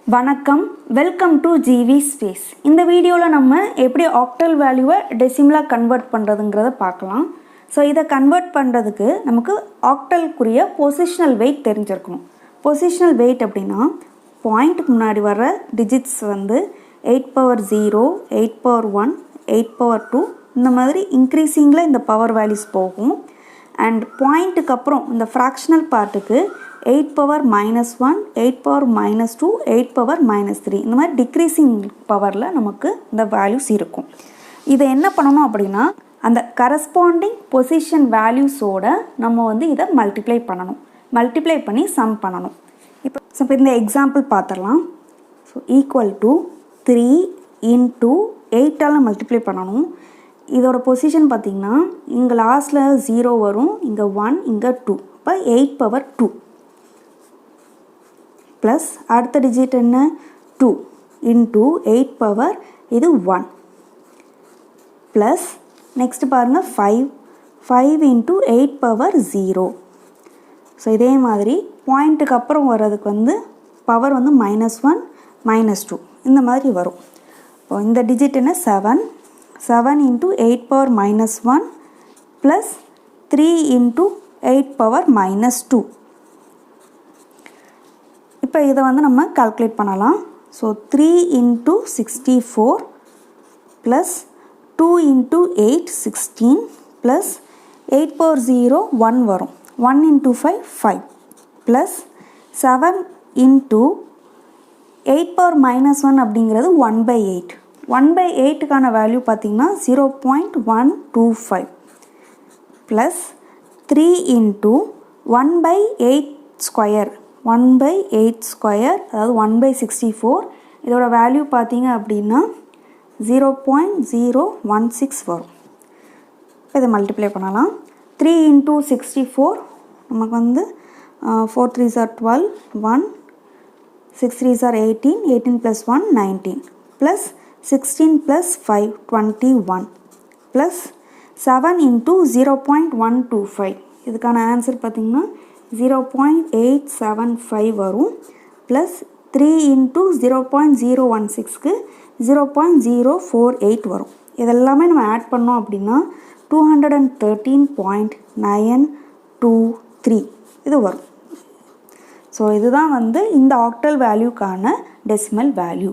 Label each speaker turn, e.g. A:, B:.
A: வணக்கம், welcome to GV space. இந்த வீடியோவில் நம்ம எப்படி ஆக்டல் வேல்யூவை டெசிமலாக கன்வெர்ட் பண்ணுறதுங்கிறத பார்க்கலாம். ஸோ இதை கன்வெர்ட் பண்ணுறதுக்கு நமக்கு ஆக்டலுக்குரிய பொசிஷனல் வெயிட் தெரிஞ்சிருக்கணும். பொசிஷனல் வெயிட் அப்படின்னா பாயிண்ட்டுக்கு முன்னாடி வர டிஜிட்ஸ் வந்து 8^0, 8^1, 8^2 இந்த மாதிரி இன்க்ரீஸிங்கில் இந்த பவர் வேல்யூஸ் போகும். அண்ட் பாயிண்ட்டுக்கு அப்புறம் இந்த ஃப்ராக்ஷனல் பார்ட்டுக்கு 8^-1, 8^-2, 8^-3 இந்த மாதிரி டிக்ரீஸிங் பவரில் நமக்கு இந்த வேல்யூஸ் இருக்கும். இதை என்ன பண்ணணும் அப்படின்னா அந்த கரஸ்பாண்டிங் பொசிஷன் வேல்யூஸோட நம்ம வந்து இதை மல்டிப்ளை பண்ணணும். மல்டிப்ளை பண்ணி சம் பண்ணணும். இப்போ இந்த எக்ஸாம்பிள் பார்த்துடலாம். ஸோ ஈக்குவல் டு 3 × 8ஆல் மல்டிப்ளை பண்ணணும். இதோட பொசிஷன் பார்த்திங்கன்னா இங்கே லாஸ்ட்டில் 0 வரும், இங்கே 1, இங்கே 2, இப்போ 8^2 ப்ளஸ் அடுத்த டிஜிட் என்ன 2 × 8 இது 1 ப்ளஸ் நெக்ஸ்ட் பாருங்கள் 5 × 8^0. ஸோ இதே மாதிரி பாயிண்ட்டுக்கு அப்புறம் வர்றதுக்கு வந்து பவர் வந்து -1, -2 இந்த மாதிரி வரும். இப்போ இந்த டிஜிட் என்ன 7 × 8^-1 ப்ளஸ் 3 × 8^-2. இப்போ இதை வந்து நம்ம கால்குலேட் பண்ணலாம். ஸோ 3 × 64 ப்ளஸ் 2 × 8 16 ப்ளஸ் 8^0 1 வரும், 1 × 5 5 ப்ளஸ் 7 × 8^-1 அப்படிங்கிறது 1/8. 1/8க்கான வேல்யூ பார்த்திங்கன்னா 0.125 ப்ளஸ் 3 × 1/8² 1/8² அதாவது 1/64. இதோட வேல்யூ பார்த்திங்க அப்படின்னா 0.016 வரும். இதை மல்டிப்ளை பண்ணலாம். 3 × 64 நமக்கு வந்து 4 3s are 12, 1 6 3s are 18, 18 + 1 19 plus 16 + 5 21 plus 7 × 0.125. இதுக்கான ஆன்சர் பார்த்திங்கன்னா 0.875 வரும் ப்ளஸ் 3 × 0.016க்கு 0.048 வரும். இதெல்லாமே நம்ம ஆட் பண்ணோம் அப்படின்னா 213.923 இது வரும். ஸோ இதுதான் வந்து இந்த ஆக்டல் வேல்யூக்கான டெசிமல் வேல்யூ.